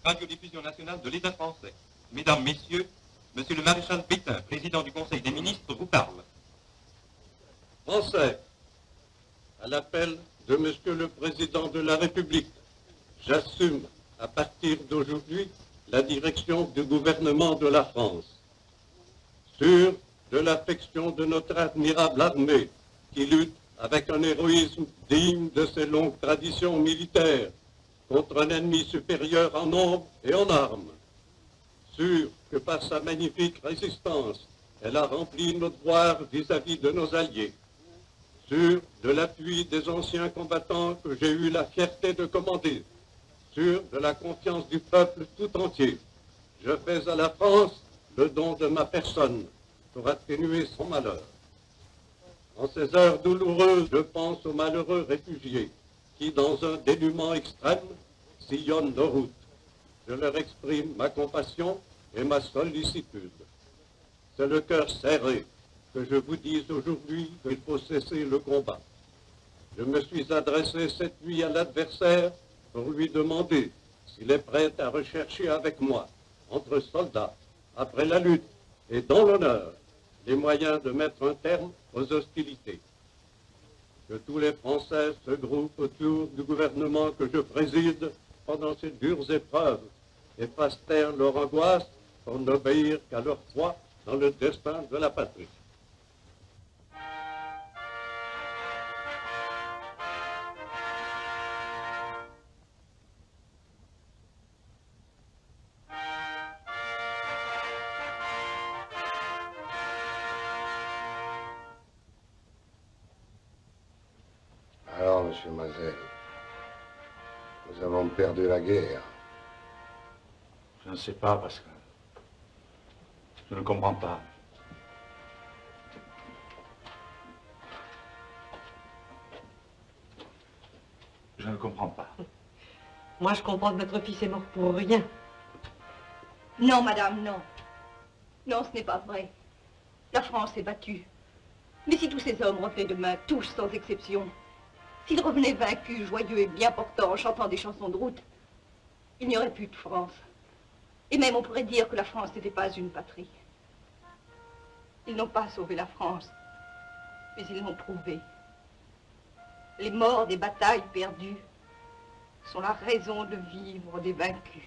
radiodiffusion nationale de l'État français. Mesdames, Messieurs, Monsieur le maréchal Pétain, président du Conseil des ministres, vous parle. Français, à l'appel de Monsieur le Président de la République, j'assume à partir d'aujourd'hui la direction du gouvernement de la France. Sûr de l'affection de notre admirable armée qui lutte avec un héroïsme digne de ses longues traditions militaires contre un ennemi supérieur en nombre et en armes. Sûr que par sa magnifique résistance, elle a rempli nos devoirs vis-à-vis de nos alliés. Sûr de l'appui des anciens combattants que j'ai eu la fierté de commander. Sûr de la confiance du peuple tout entier. Je fais à la France le don de ma personne pour atténuer son malheur. En ces heures douloureuses, je pense aux malheureux réfugiés qui, dans un dénuement extrême, sillonnent nos routes. Je leur exprime ma compassion et ma sollicitude. C'est le cœur serré que je vous dis aujourd'hui qu'il faut cesser le combat. Je me suis adressé cette nuit à l'adversaire pour lui demander s'il est prêt à rechercher avec moi, entre soldats, après la lutte et dans l'honneur, les moyens de mettre un terme aux hostilités. Que tous les Français se groupent autour du gouvernement que je préside pendant ces dures épreuves et fassent taire leur angoisse pour n'obéir qu'à leur foi dans le destin de la patrie. Alors, monsieur Mazel, nous avons perdu la guerre. Je ne sais pas, parce que je ne comprends pas. Je ne comprends pas. Moi, je comprends que notre fils est mort pour rien. Non, madame, non. Non, ce n'est pas vrai. La France est battue. Mais si tous ces hommes revenaient demain, tous sans exception, s'ils revenaient vaincus, joyeux et bien portants, en chantant des chansons de route, il n'y aurait plus de France. Et même on pourrait dire que la France n'était pas une patrie. Ils n'ont pas sauvé la France, mais ils l'ont prouvé. Les morts des batailles perdues sont la raison de vivre des vaincus.